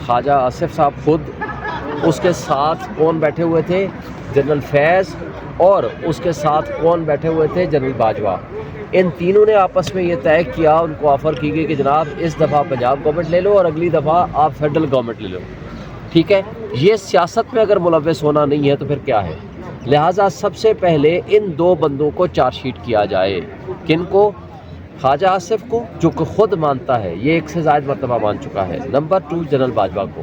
خواجہ آصف صاحب خود، اس کے ساتھ کون بیٹھے ہوئے تھے؟ جنرل فیض، اور اس کے ساتھ کون بیٹھے ہوئے تھے؟ جنرل باجوہ۔ ان تینوں نے آپس میں یہ طے کیا، ان کو آفر کی گئی کہ جناب اس دفعہ پنجاب گورنمنٹ لے لو اور اگلی دفعہ آپ فیڈرل گورنمنٹ لے لو، ٹھیک ہے؟ یہ سیاست میں اگر ملوث ہونا نہیں ہے تو پھر کیا ہے؟ لہٰذا سب سے پہلے ان دو بندوں کو چارج شیٹ کیا جائے۔ کن کو؟ خواجہ آصف کو، جو کہ خود مانتا ہے، یہ ایک سے زائد مرتبہ مان چکا ہے۔ نمبر 2 جنرل باجوہ کو۔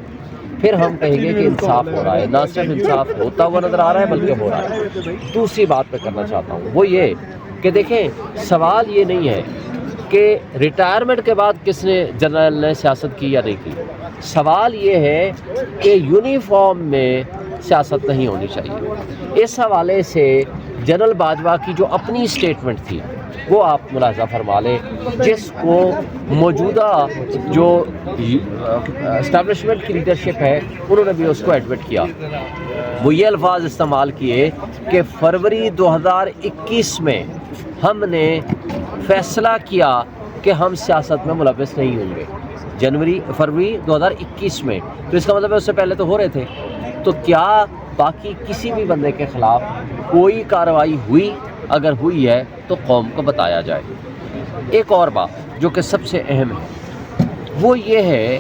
پھر ہم کہیں گے کہ انصاف ہو رہا ہے، نہ صرف انصاف ہوتا ہوا نظر آ رہا ہے بلکہ ہو رہا ہے۔ دوسری بات میں کرنا چاہتا ہوں وہ یہ کہ دیکھیں، سوال یہ نہیں ہے کہ ریٹائرمنٹ کے بعد کس نے جنرل نے سیاست کی یا نہیں کی، سوال یہ ہے کہ یونیفارم میں سیاست نہیں ہونی چاہیے۔ اس حوالے سے جنرل باجوہ کی جو اپنی اسٹیٹمنٹ تھی وہ آپ ملاحظہ فرما لیں، جس کو موجودہ جو اسٹیبلشمنٹ کی لیڈرشپ ہے انہوں نے بھی اس کو ایڈمٹ کیا۔ وہ یہ الفاظ استعمال کیے کہ فروری 2021 میں ہم نے فیصلہ کیا کہ ہم سیاست میں ملوث نہیں ہوں گے، فروری 2021 میں، تو اس کا مطلب ہے اس سے پہلے تو ہو رہے تھے۔ تو کیا باقی کسی بھی بندے کے خلاف کوئی کارروائی ہوئی؟ اگر ہوئی ہے تو قوم کو بتایا جائے۔ ایک اور بات جو کہ سب سے اہم ہے وہ یہ ہے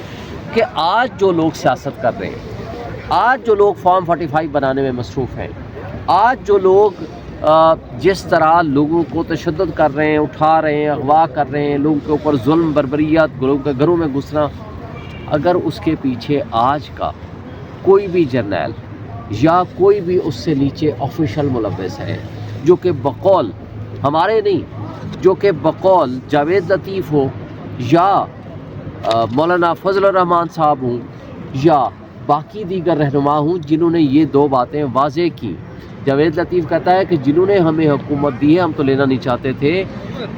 کہ آج جو لوگ سیاست کر رہے ہیں، آج جو لوگ فارم 45 بنانے میں مصروف ہیں، آج جو لوگ جس طرح لوگوں کو تشدد کر رہے ہیں، اٹھا رہے ہیں، اغوا کر رہے ہیں، لوگوں کے اوپر ظلم بربریت، لوگوں کے گھروں میں گھسنا، اگر اس کے پیچھے آج کا کوئی بھی جرنیل یا کوئی بھی اس سے نیچے آفیشل ملوث ہے، جو کہ بقول ہمارے نہیں، جو کہ بقول جاوید لطیف ہو یا مولانا فضل الرحمان صاحب ہوں یا باقی دیگر رہنما ہوں جنہوں نے یہ دو باتیں واضح کی۔ جاوید لطیف کہتا ہے کہ جنہوں نے ہمیں حکومت دی ہے ہم تو لینا نہیں چاہتے تھے،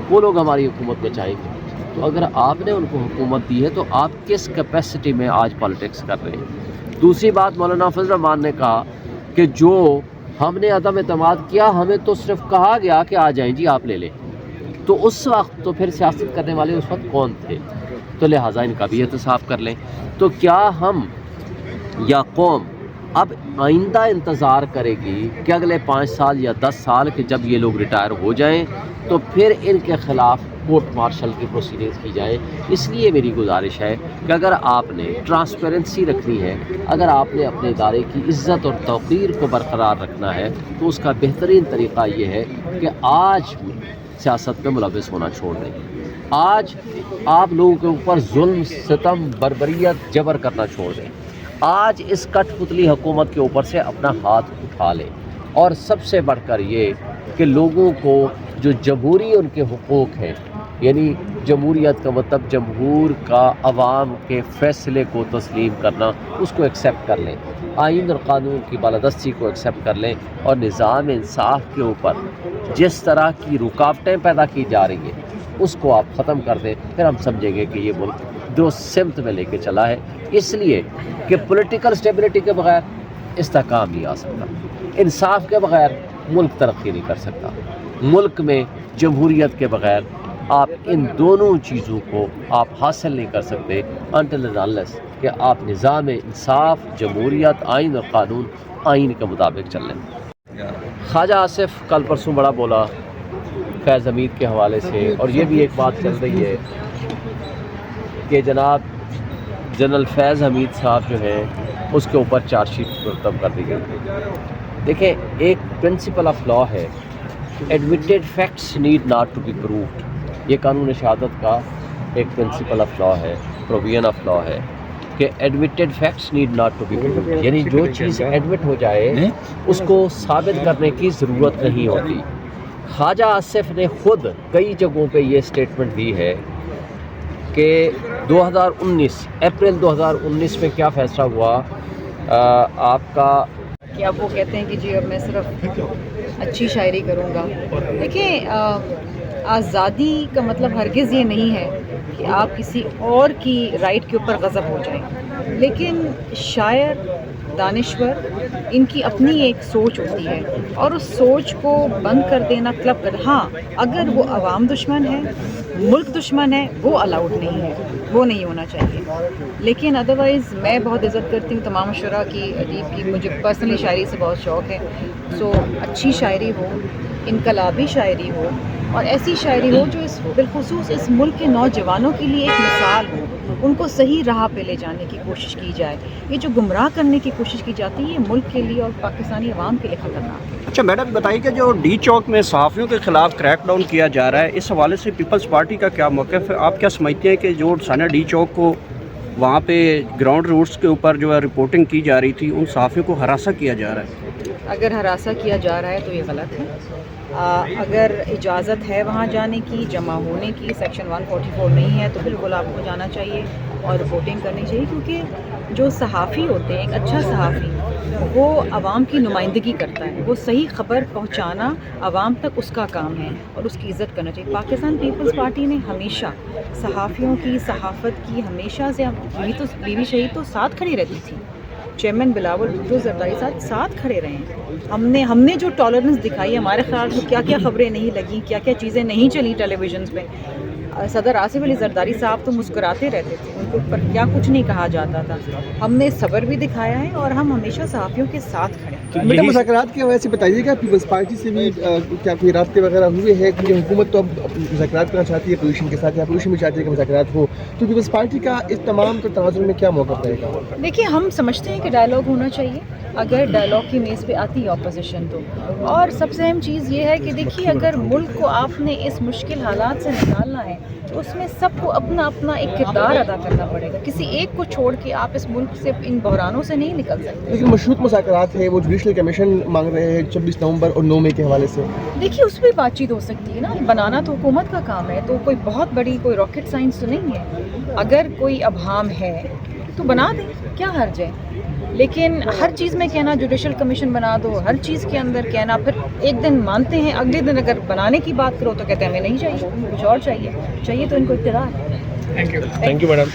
وہ لوگ ہماری حکومت بچائیں گے۔ تو اگر آپ نے ان کو حکومت دی ہے تو آپ کس کیپیسٹی میں آج پالیٹکس کر رہے ہیں؟ دوسری بات، مولانا فضل الرحمان نے کہا کہ جو ہم نے عدم اعتماد کیا، ہمیں تو صرف کہا گیا کہ آ جائیں جی آپ لے لیں، تو اس وقت تو پھر سیاست کرنے والے اس وقت کون تھے؟ تو لہٰذا ان کا بھی احتساب کر لیں۔ تو کیا ہم یا قوم اب آئندہ انتظار کرے گی کہ اگلے 5 سال یا 10 سال کہ جب یہ لوگ ریٹائر ہو جائیں تو پھر ان کے خلاف کورٹ مارشل کی پروسیڈنگز کی جائیں؟ اس لیے میری گزارش ہے کہ اگر آپ نے ٹرانسپیرنسی رکھنی ہے، اگر آپ نے اپنے ادارے کی عزت اور توقیر کو برقرار رکھنا ہے تو اس کا بہترین طریقہ یہ ہے کہ آج سیاست میں ملوث ہونا چھوڑ دیں۔ آج آپ لوگوں کے اوپر ظلم، ستم، بربریت، جبر کرنا چھوڑ دیں۔ آج اس کٹ پتلی حکومت کے اوپر سے اپنا ہاتھ اٹھا لیں، اور سب سے بڑھ کر یہ کہ لوگوں کو جو جمہوری ان کے حقوق ہیں، یعنی جمہوریت کا مطلب جمہور کا عوام کے فیصلے کو تسلیم کرنا، اس کو ایکسیپٹ کر لیں، آئین اور قانون کی بالادستی کو ایکسیپٹ کر لیں، اور نظام انصاف کے اوپر جس طرح کی رکاوٹیں پیدا کی جا رہی ہیں اس کو آپ ختم کر دیں۔ پھر ہم سمجھیں گے کہ یہ ملک جو سمت میں لے کے چلا ہے، اس لیے کہ پولیٹیکل سٹیبلٹی کے بغیر استحکام نہیں آ سکتا، انصاف کے بغیر ملک ترقی نہیں کر سکتا، ملک میں جمہوریت کے بغیر آپ ان دونوں چیزوں کو آپ حاصل نہیں کر سکتے until and unless کہ آپ نظام انصاف، جمہوریت، آئین اور قانون، آئین کے مطابق چل لیں۔ خواجہ آصف کل پرسوں بڑا بولا فیض حمید کے حوالے سے، اور یہ بھی ایک بات چل رہی ہے کہ جناب جنرل فیض حمید صاحب جو ہیں اس کے اوپر چارج شیٹ مرتب کر دی گئی۔ دیکھیں، ایک پرنسپل آف لا ہے، admitted facts need not to be proved, یہ قانون شہادت کا ایک پرنسپل آف لا ہے، پروویژن آف لا ہے کہ admitted facts need not to be proved, یعنی جو چیز ایڈمٹ ہو جائے اس کو ثابت کرنے کی ضرورت نہیں ہوتی۔ خواجہ آصف نے خود کئی جگہوں پہ یہ اسٹیٹمنٹ دی ہے کہ 2019 اپریل 2019 میں کیا فیصلہ ہوا آپ کا، کہ اب وہ کہتے ہیں کہ جی اب میں صرف اچھی شاعری کروں گا۔ دیکھیں، آزادی کا مطلب ہرگز یہ نہیں ہے کہ آپ کسی اور کی رائٹ کے اوپر غضب ہو جائیں، لیکن شاعر دانشور، ان کی اپنی ایک سوچ ہوتی ہے اور اس سوچ کو بند کر دینا، کلب کر، ہاں اگر وہ عوام دشمن ہے، ملک دشمن ہے، وہ الاؤڈ نہیں ہے، وہ نہیں ہونا چاہیے. لیکن ادروائز میں بہت عزت کرتی ہوں تمام شعراء کی، ادیب کی. مجھے پرسنلی شاعری سے بہت شوق ہے. سو اچھی شاعری ہو، انقلابی شاعری ہو، اور ایسی شاعری ہو جو بالخصوص اس ملک کے نوجوانوں کے لیے ایک مثال ہو، ان کو صحیح راہ پہ لے جانے کی کوشش کی جائے. یہ جو گمراہ کرنے کی کوشش کی جاتی ہے یہ ملک کے لیے اور پاکستانی عوام کے لیے خطرناک ہے. اچھا میڈم بتائیے کہ جو ڈی چوک میں صحافیوں کے خلاف کریک ڈاؤن کیا جا رہا ہے، اس حوالے سے پیپلز پارٹی کا کیا موقف ہے؟ آپ کیا سمجھتے ہیں کہ جو ثانیہ ڈی چوک کو وہاں پہ گراؤنڈ روٹس کے اوپر جو ہے رپورٹنگ کی جا رہی تھی، ان صحافیوں کو ہراساں کیا جا رہا ہے؟ اگر ہراساں کیا جا رہا ہے تو یہ غلط ہے. اگر اجازت ہے وہاں جانے کی، جمع ہونے کی، سیکشن 144 نہیں ہے تو بالکل آپ کو جانا چاہیے اور رپورٹنگ کرنی چاہیے. کیونکہ جو صحافی ہوتے ہیں، ایک اچھا صحافی وہ عوام کی نمائندگی کرتا ہے. وہ صحیح خبر پہنچانا عوام تک اس کا کام ہے اور اس کی عزت کرنا چاہیے. پاکستان پیپلز پارٹی نے ہمیشہ صحافیوں کی، صحافت کی ہمیشہ سے، بیوی شہید تو ساتھ کھڑی رہتی تھی، چیئرمین بلاول بھٹو زرداری ساتھ کھڑے رہے ہیں. ہم نے جو ٹالرنس دکھائی، ہمارے خیال میں کیا کیا خبریں نہیں لگیں، کیا کیا چیزیں نہیں چلی ٹیلی ویژنز پہ. صدر آصف علی زرداری صاحب تو مسکراتے رہتے تھے، ان کے اوپر کیا کچھ نہیں کہا جاتا تھا. ہم نے صبر بھی دکھایا ہے اور ہم ہمیشہ صحافیوں کے ساتھ کھڑے ہیں. بیٹا مذاکرات کی حوالے سے بتائیے گا، پیپلز پارٹی سے بھی کیا کوئی رابطے وغیرہ ہوئے ہیں؟ کیونکہ حکومت تو اب مذاکرات کرنا چاہتی ہے اپوزیشن کے ساتھ، یا اپوزیشن بھی چاہتی ہے کہ مذاکرات ہو، تو پیپلز پارٹی کا اس تمام کے تناظر میں کیا موقف رہے گا؟ دیکھیے ہم سمجھتے ہیں کہ ڈائلاگ ہونا چاہیے اگر ڈائلاگ کی میز پہ آتی ہے اپوزیشن تو. اور سب سے اہم چیز یہ ہے کہ دیکھیے اگر ملک کو آپ نے اس مشکل حالات سے نکالنا ہے تو اس میں سب کو اپنا اپنا ایک کردار ادا کرنا پڑے گا. کسی ایک کو چھوڑ کے آپ اس ملک سے، ان بحرانوں سے نہیں نکل سکتے. لیکن مشروط مذاکرات ہے، وہ جوڈیشل کمیشن مانگ رہے ہیں 26 نومبر اور 9 مئی کے حوالے سے. دیکھیے اس پہ بات چیت ہو سکتی ہے نا، بنانا تو حکومت کا کام ہے، تو کوئی بہت بڑی کوئی راکٹ سائنس تو نہیں ہے. اگر کوئی ابہام ہے تو بنا دیں، کیا حرج ہے. لیکن ہر چیز میں کہنا جوڈیشل کمیشن بنا دو، ہر چیز کے اندر کہنا، پھر ایک دن مانتے ہیں، اگلے دن اگر بنانے کی بات کرو تو کہتے ہیں ہمیں نہیں چاہیے، کچھ اور چاہیے تو ان کو اقتدار ہے. Thank you madam.